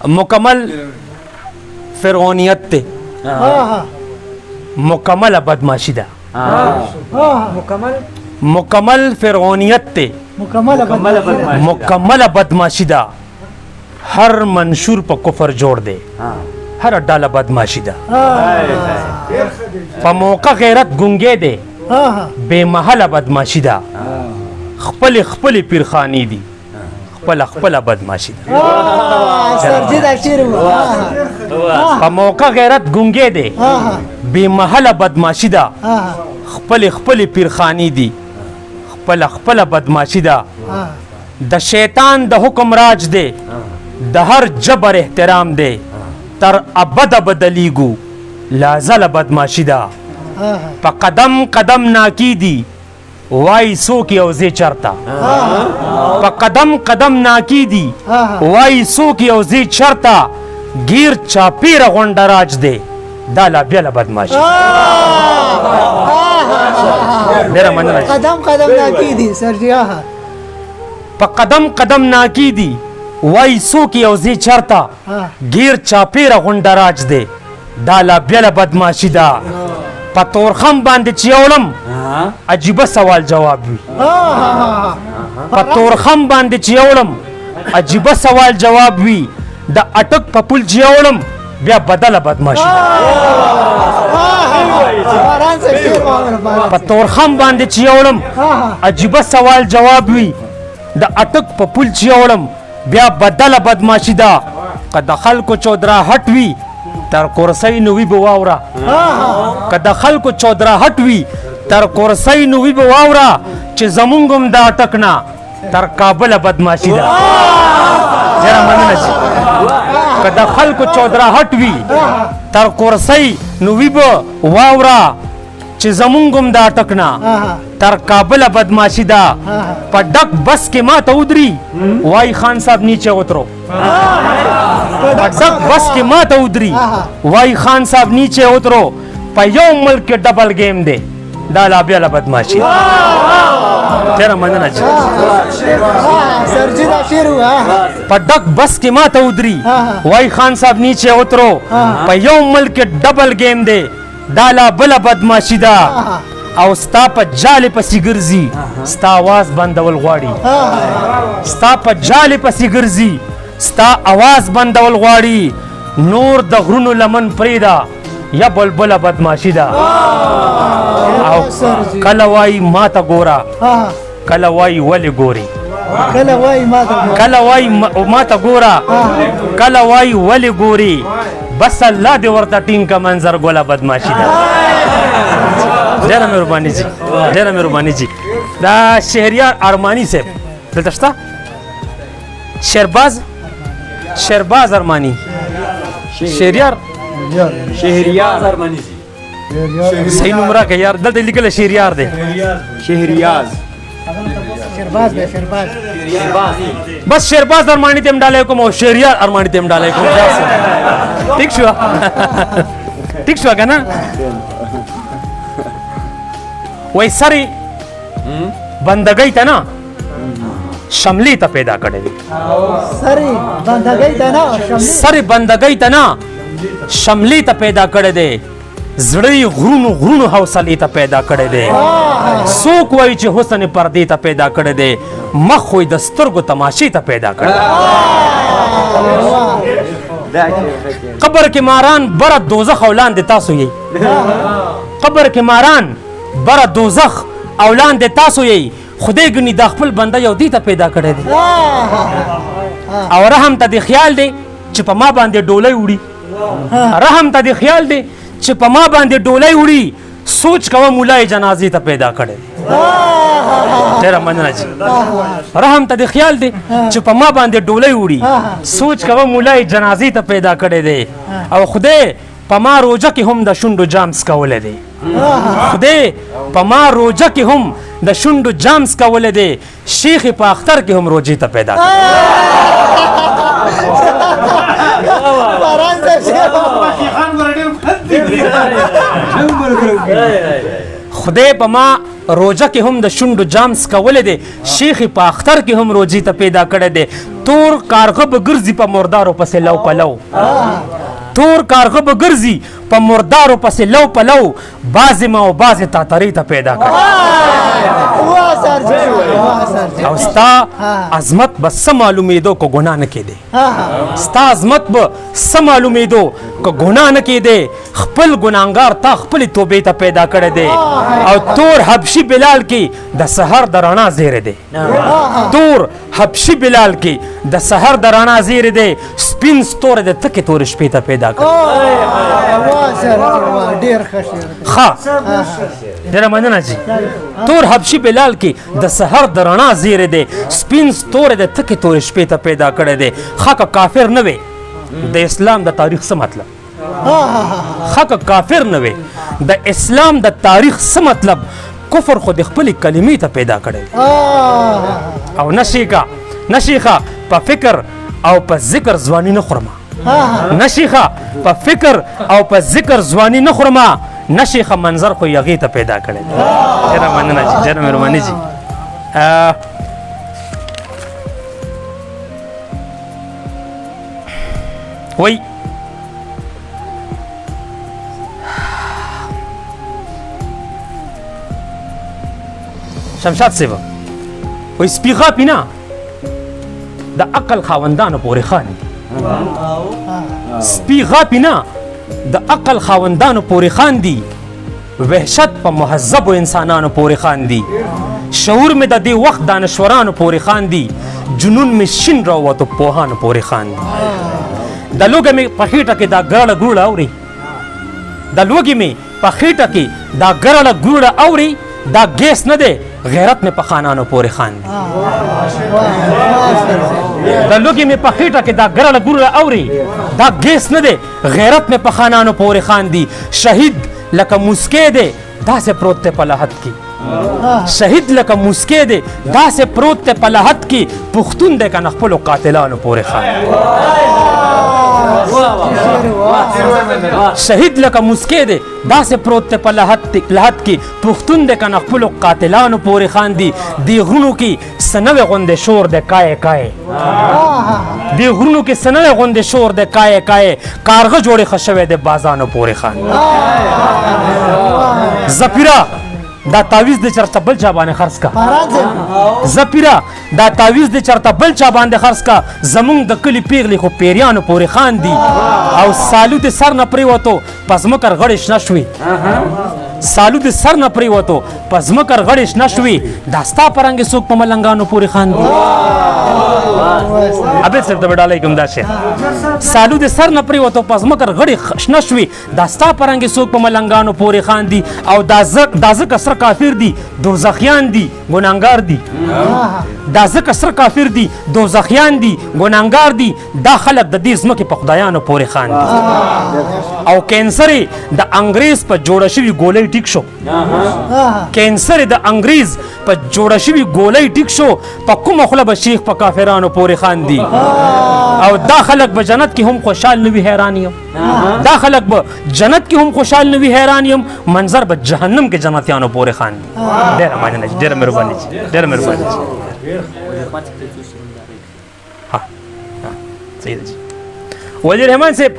मुकम्मल फिरौनियत थे, मुकम्मल बदमाशी दा, मुकम्मल फिरौनियत थे, मुकम्मल बदमाशी दा। हर मंशूर पर कुफर जोड़ दे, हर अड्डाला बदमाशी दा। पमौका गैरत गुंगे दे, बेमहल बदमाशी दा। खपल खपल पिरखानी दी, खपल खपल बदमाशी दा। पमौका गैरत गुंगे दे, बेमहल बदमाशी दा। खपल खपल पिरखानी दी, खपल खपल बदमाशी दा। द शैतान द हुक्म राज दे, द हर जबर एहतराम दे। तर अबद बदलीगू लाजल बदमाशी दा। प कदम कदम नाकी दी, वाई सो की औजे चरता। प कदम कदम नाकी दी, वाई सो की औजे चरता। गिर चापीर गोंडराज दे, दाला बेला बदमाशी। मेरा मन कदम कदम नाकी दी सर जी। प कदम कदम नाकी दी, वाई सो की औजे चरता। गिर चापीर गोंडराज दे, दाला बेला बदमाशी दा। पतोरखम बांधे चियोलम, अजीब सवाल जवाब भी। पतोरखम बांधे चियोलम, अजीब सवाल जवाब भी। द अटक पपुल चियोलम, ब्या बदल बदमाशी। पतोरखम बांधे चियोलम, अजीब सवाल जवाब भी। द अटक पपुल चियोलम, ब्या बदल बदमाशी दा। कदखल को चौधरा हटवी, तर कोरसई नुवी बवावरा। कदखल को चौधरा हटवी, तर कोरसई नुवी बवावरा। चे जमुंगम दा अटकना, तर काबल बदमाशी दा। जरा मनना ची। कदखल को चौधरा हटवी, तर कोरसई नुवी बवावरा। चे जमुंगम दा अटकना, तर काबल बदमाशी दा। पडक बस के मात उदरी, वाई खान साहब नीचे उतरो। पडक बस के मात उदरी, वाई खान साहब नीचे उतरो। पयो मुल्क के डबल गेम दे, दाला बेला बदमाशी। तेरा मनना पडक बस के मात उदरी, वाई खान साहब नीचे उतरो। पयो मुल्क के डबल गेम दे, दाला बला बदमाशी दा। او ستا په جالې پسې ګرځي، ستا आवाज بندول غواړي. ستا په جالې پسې ګرځي، ستا आवाज بندول غواړي. نور د غرونو لمن پرېږده، یا بلبله بدماشي ده. او کله وایي ماته ګوره، کله وایي ولې ګورې، کله وایي ماته ګوره، کله وایي ولې ګورې. بس الله دې ورته ټینګ که منظر ګله بدماشي ده. ډېره مهرباني جي، ډېره مهرباني جي. دا شهریار ارمانی صاحب دلته شته؟ شهرباز ارمانی، شهریار ارمانی جي. صحیح نوم راکړه یار، دلته لیکل شهریار دی. شهریاز بس شهرباز ارمانی ته هم ډالۍ کوم او شهریار ارمانی ته هم ډالۍ کوم. ٹھیک شو؟ ٹھیک شو که نه؟ وای سری بندګۍ ته نه شملې ته پیدا کړی دی. سری بندګۍ ته نه شملې ته پیدا کړی دی. زړی غرونو غرونو حوصلې ته پیدا کړی دی. څوک وایي چې حسن پردې ته پیدا کړی دی، مخ وایي د سترګو تماشې ته پیدا کړی دی. قبر کې ماران بره دوزخ او لاندې تاسو یې، قبر کې ماران بره دوزخ او لاندې تاسو یې. خدای ګني د خپل بنده یو دې ته پیدا کړی دی. او رحم ته دې خیال دی چې په ما باندې ډولۍ وړي، رحم ته دې خیال دی چې په ما باندې ډولۍ وړي. سوچ کوه مولای جنازې ته پیدا کړی دی. ډېره مننه جي. رحم ته دې خیال دی چې په ما باندې ډولۍ وړي. سوچ کوه مولای جنازې ته پیدا کړی دی. او خدای په ما روجه کې هم د شونډو جام څکولی دی. خدای په ما روجه کې هم د شونډو جام څکولی دی. شیخ په اختر کې هم روجې ته پیدا کړی. خدای په ما روزه کې هم د شونډو جامس کولې دی شیخ په اختر کې هم روزي ته پیدا کړی دی تور کارغه به ګرځي په مردارو پسې لو پلو تور کارغه به ګرځي په مردارو پسې لو پلو بعضې ما او بعضې تاترې ته پیدا کړی او ستا عظمت به څه معلومېدو که ګناه نه کېدی ستا عظمت به څه معلومېدو که ګناه نه کېدی خپل ګناهګار تا خپلې توبې ته پیدا کړی دی او تور حبشي بلال کې د سحر د رڼا زیری دی تور حبشي بلال کې د سحر د رڼا زیری دی سپین ستوری د تکې تورې شپې ته پیدا کړی ښه ډېره مننه جي تور حبشي بلال کې د سحر د رڼا زیری دی سپین ستوری د تکې تورې شپې ته پیدا کړی دی ښه که کافر نه وې د اسلام د تاریخ څه مطلب ښه که کافر نه وې د اسلام د تاریخ څه مطلب کفر خو د خپلې کلمې ته پیدا کړی او نشیخه په فکر او په ذکر ځواني نه خورما نشیخه په فکر او په ذکر ځواني نه خورما نشیخه منظر خو یغې ته پیدا کړی ډېره مننه جي ډېره مهرباني جي وای شمشاد صاحب وای سپیغا پینا د عقل خاوندانو پورې خاندي سپیغا پینا د عقل خاوندانو پورې خاندي وحشت په مهذبو انسانانو پورې خاندي شعور مې د دې وخت دانشورانو پورې خاندي جنون مې شین راووتو پوهانو پورې خاندي د لوږې مې په خېټه کې دا ګرړه ګروړه اوري د لوږې مې په خېټه کې دا ګرړه ګروړه اوري دا ګیس نه دی غیرت مې په خانانو پورې خاندي د لوږې مې په خېټه کې دا ګرړه ګروړه اوري دا ګیس نه دی غیرت مې په خانانو پورې خاندي شهید لکه مسکی دی داسې پروت دی په لحد کې شهید لکه مسکی دی داسې پروت دی په لحد کې پښتون دی که نه خپلو قاتلانو پورې خاندي شهید لکه مسکی دی داسې پروت دی په لحد کې پښتون دی که نه خپلو قاتلانو پورې خاندي دې غرونو کې څه نوی غوندې شور دی کایې کایې دې غرونو کې څه نوی غوندې شور دی کایې کایې کارغه جوړې ښه شوی دی بازانو پورې خاندي زپیره دا تعویز د چرته بل چا باندې خرڅ کا زپیره دا تعویز د چرته بل چا باندې خرڅ کا زمونږ د کلي پیغلې خو پیریانو پورې خاندي او سالو د سر نه پریوتو په ځمکر غړې شنه شوي سالو د سر نه پریوتو په ځمکر غړې شنه شوي دا ستا په رنګې څوک په ملنګانو پورې خاندي عبید صاحب ته به ډالۍ کوم دا شی سالو د سر نه پریوتو په ځمکر غړې شنه شوي دا ستا په رنګې څوک په ملنګانو پورې خاندي او دا ځکه سره کافر دي دوزخیان دي ګناهګار دي دا ځکه سره کافر دي دوزخیان دي ګناهګار دي دا خلک د دې ځمکې په خدایانو پورې خاندي او کینسر د انګریز په جوړه شوي ګولۍ ټیک شو کینسر د انګریز په جوړه شوي ګولۍ ټیک شو په کومه خوله به شیخ په کافرانو پورې خاندي او دا خلک به جنت کې هم خوشحال نه وي حیران یم دا خلک به جنت کې هم خوشحال نه وي حیران یم منظر به جهنم کې جنتیانو پورې خاندي ډېره مننه ډېره مهرباني ډېره مهرباني ها صحیح ده وزیر رحمان صاحب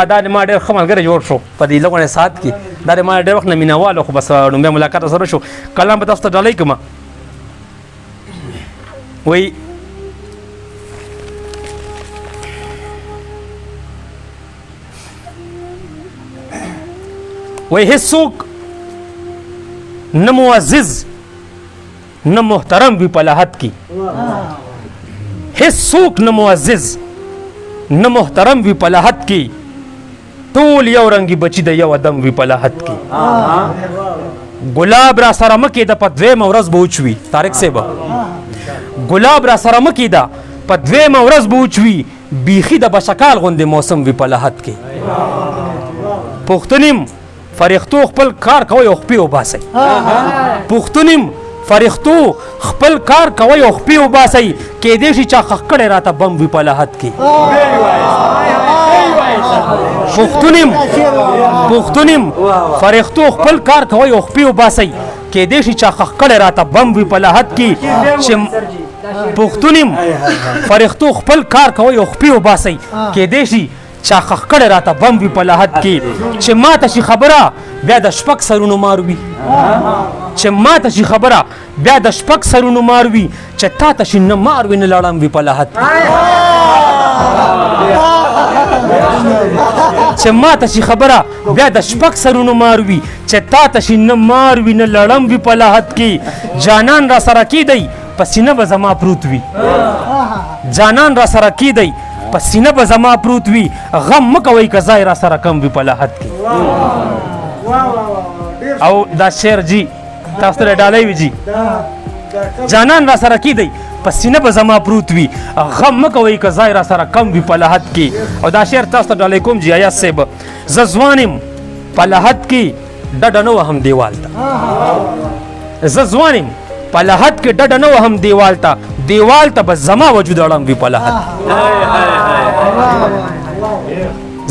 دا د ما ډېر ښه ملګری جوړ شو په دې لږ ساعت کې دا د ما ډېر وخت نه مینهوال خو بس لومبی ملاقات سره شو کلام به تاسو ته ډالۍ کومه وایي هیڅوک نه معزز نه محترم وي په لحد کې هیڅوک نه معزز نه محترم وي په لحد کې ټول یو رنګي بچي د یو ادم وي په لحد کې ګلاب را سره مه کېده په دویمه ورځ به وچوي طارق صاحب ګلاب را سره مه کېده په دویمه ورځ به وچوي بیخي د بشکال غوندې موسم وي په لحد کې پښتونیم فرښتو خپل کار کوي او خپې وباسئ پښتونیم فرښتو خپل کار کوي او خپې وباسئ کېدای شي چا خښ کړی راته بم وي په لحد کې پښتونیم فرښتو خپل کار کوي او خپې وباسئ کې دې شي چا خکړه راته بم وی په لحد کې چې پښتونیم فرښتو خپل کار کوي او خپل وباسي کې دې شي چا خکړه راته بم وی په لحد کې چې ماته شي خبره بیا د شپک سرونو ماروي چې ماته شي خبره بیا د شپک سرونو ماروي چې تا ته شي نه ماروي نه لړم وی په لحد چې ماته شي خبره بیا د شپک سرونو ماروي چې تا ته شي نه ماروي نه لړم وی په لحد کې جانان را سره کیدی پسینه به زما پروت وي جانان را سره کیدی پسینه به زما پروت وي غم مکوي که ځای را سره کم وي په لحد کې او دا شعر جی تاسو ته ډالۍ وي جی جانان را سره کیدی پسینه به زما پروت وي غم مکوي که ځای را سره کم وي په لحد کې او دا شعر تاسو ته ډالۍ کوم جی ایاز صاحب زه ځوانم په لحد کې ډډه نه وهم دیوال ته زه ځوانم په لحد کې ډډه نه وهم دیوال ته به زما وجود اړم وي په لحد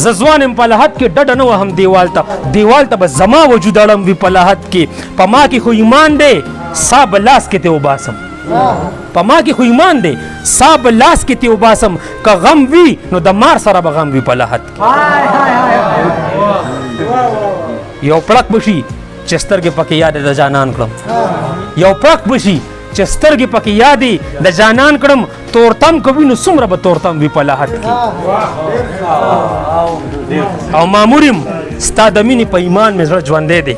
زه ځوانم په لحد کې ډډه نه وهم دیوال ته به زما وجود اړم وي په لحد کې په ما کې خو ایمان دی سا به لاس کې ته وباسم په ما کې خو ایمان دی سا به لاس کې ته وباسم که غم وي نو د مار سره به غم وي په لحد کې یو پړک بشي چې سترګې پکې یاد د جانان کړم یو پړک بشي چې سترګې پکې یادې د جانان کړم تورتم کوي نو څومره به تورتم وي په لحد کې او مامور یم ستا د مینې په ایمان مې زړه ژوندی دی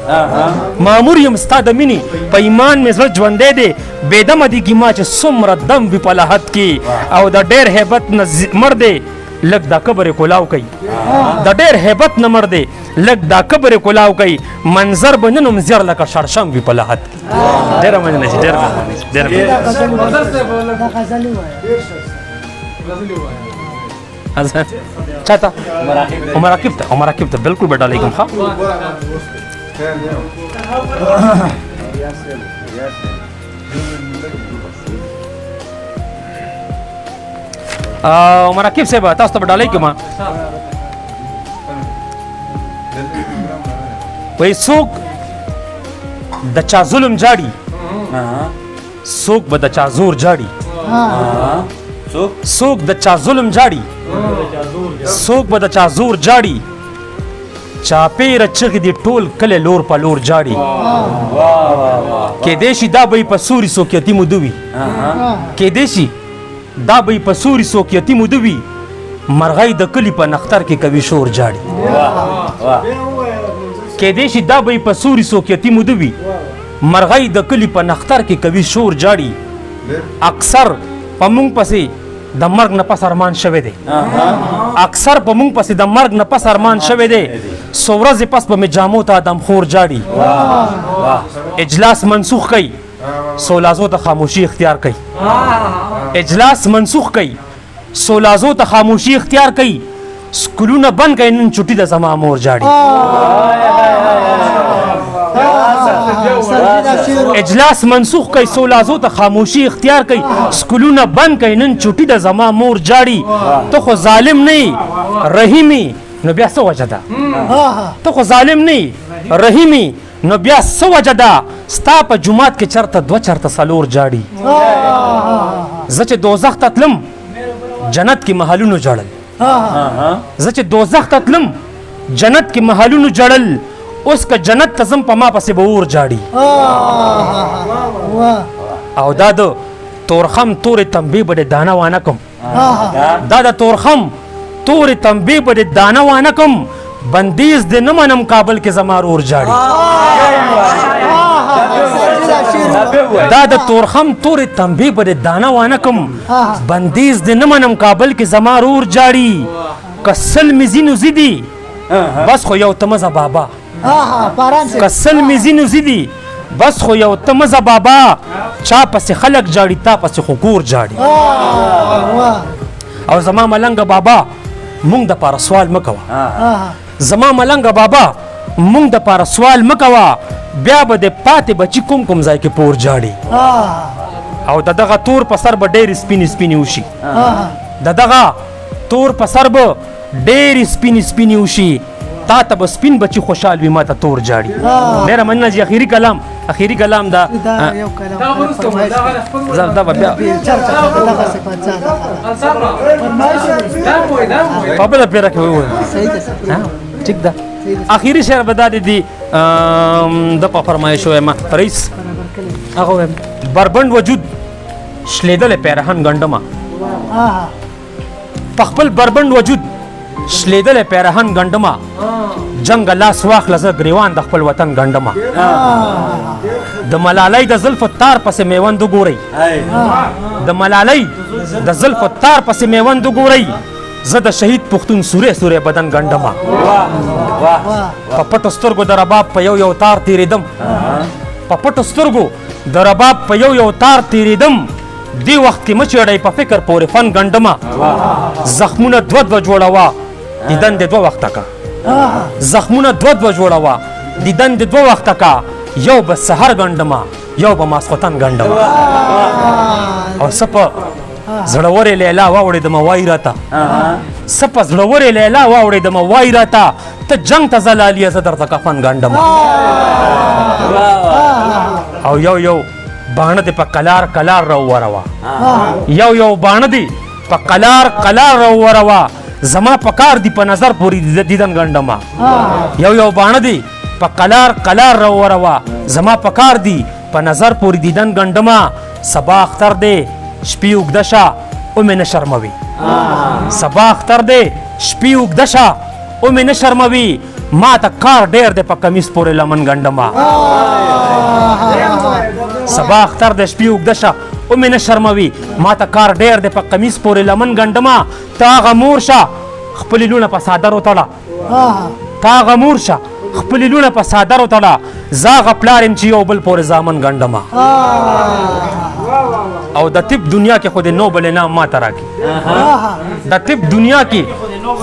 مامور یم ستا د مینې په ایمان مې زړه ژوندی دی بېدمه دیږي ما چې څومره دم وي په لحد کې او د ډېر هیبت نه مړ دی لږ دا کبر کولاو کوي د ډېر هیبت نه مړ دی لږ دا کبر کولاو کوي منظر به نن هم زیړ لکه شړشم وي په لحد کې ډېره مننه چې ډېره چاته مراقب ته بالکل به ډالۍ کوم ښه مراقب صاحب تاسو ته به ډالۍ کوم وای څوک د چا ظلم جاړي څوک به د چا زور جاړي څوک د چا ظلم جاړي څوک به د چا زور جاړي چاپېره چغې دي ټول کله لور په لور جاړي کېدای شي دا به یې په سوري څوک یتیم وده وي کېدای شي دا به یې په سوري څوک یتیم وده وي مرغۍ د کلي په نختر کې کوي شور جاړي کېدای شي دا به یې په سوري څوک یتیم وده وي مرغۍ د کلي په نختر کې کوي شور جاړي اکثر په مونږ پسې د مرګ نه پس ارمان شوی دی اکثر په مونږ پسې د مرګ نه پس ارمان شوی دی څو ورځې پس به مې جامو ته آدمخور جاړي اجلاس منسوخ کوي سولازو ته خاموشي اختیار کوي اجلاس منسوخ کوي سولازو ته خاموشي اختیار کوي سکولونه بند کوي نن چټي د زما مور جاړي اجلاس منسوخ کوي سولازو ته خاموشي اختیار کوي سکولونه بند کوي نن چټي د زما مور جاړي ته خو ظالم نه رحیمي نو بیا څه وجه ده ته خو ظالم نه رحیمي نو بیا څه وجه ده ستا په جومات کې چرته دوه چرته څلور جاړي زه چې دوزخ ته تلم جنت کې محلونو جړل زه چې دوزخ ته تلم جنت کې محلونو جړل اوس که جنت ته ځم په ما پسې به اور جاړي او دا د تورخم تورې تنبې به د دانه وانه کم دا د تورخم تورې تنبې به د دانه وانه کم بندیز د نه منم کابل کې زما اور جاړي دا د تورخم تورې تنبې به د دانه وانه کم بندیز د نه منم کابل کې زما اور جاړي که سل مې ځینو زیدي بس خو یو تمزه بابا کسل می زینو زیدی بس خو یو تمزه بابا چا پسې خلک جاړي تا پسې خو کور جاړي او زما ملنګ بابا مونږ د پاره سوال مکوه زما ملنګ بابا مونږ د پاره سوال مکوه بیا به د پاتې بچی کوم ځای کې پور جاړي او دغه تور په سر به ډېر سپینې سپینې وشي دغه تور په سر به ډېر سپینې سپینې وشي تا ته به سپین بچي خوشحال وي ما ته تور جاړي ډېره مننه جي اخري کلام دا دا یو کلام فرمایش دا به بیا چرته دغه صفات ځان فرمایش په بله پیره کې ووایو صحیح ده سر ټیک ده اخري شعر به دا دی د په فرمایش وایم رئیس برابر کړي هغه وایم بربند وجود شلیدل پیرهن ګنډمه په خپل بربند وجود شلیدل پیرهن ګنډمه جنگ لاس واخله زه ګریوان د خپل وطن ګنډمه د ملالۍ د زلفو تار پسې میوند وګورئ د ملالۍ د زلفو تار پسې میوند وګورئ زه د شهید پښتون سورې بدن ګنډمه په پټو سترګو د رباب په یو تار تیریدم په پټو سترګو د رباب په یو تار تیریدم دی وخت کې مچړی په فکر پورې فن ګنډمه زخمونه دوه جوړوه دیدن د دوه وخته کا زخمونه دوه جوړوه دیدن د دوه وخته کا یو به سحر ګنډمه یو به ماسخوتن ګنډمه او سپه زړورې لیلا واوړېدمه وایي راته سپه زړورې لیلا واوړېدمه وایي راته ته جنگ ته زلالیه زه درته کفن ګنډمه او یو باڼه دې په کلار راووروه یو باڼه دې په کلار راووروه زما په کار دی په نظر پورې دیدن ګنډمه یو باڼه دې په کلار راووروه زما په کار دی په نظر پورې دیدن ګنډمه سبا اختر دی شپې اوږده شه ومې نه شرموي سبا اختر دی شپې اوږده شه ومې نه شرموي ما ته کار ډېر دی په کمیس پورې لمن ګنډمه سبا اختر د شپې اوږده شه ومې نه شرموي ما ته کار ډېر دی په کمیس پورې لمن ګنډمه ته هغه مور شه خپلې لوڼه په څادر وتړه ته هغه مور شه خپلې لوڼه په څادر وتړه زه هغه پلار یم چې یو بل پورې زامن ګنډمه او د طب دنیا کې خو د نوبل انعام ما ته راکړي د طب دنیا کې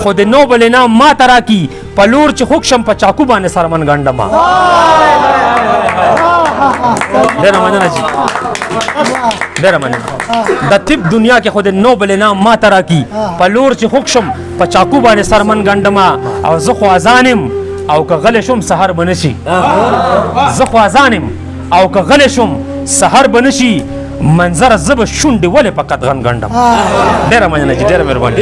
خو د نوبل انعام ما ته راکړي په لور چې خوږ شم په چاقو باندې سرمن ګنډمه ډېره مننه جي ډېره مننه د طب دنیا کې خو د نوبل انعام ما ته راکړي په لور چې خوږ شم په چاقو باندې سرمن ګنډمه او زه خو اذان یم او که غلی شم سحر به نه شي زه خو اذان یم او که غلی شم سحر به نه شي منظر زه به شونډې ولې په قدغن ګنډم ډېره مننه جي ډېره مهرباني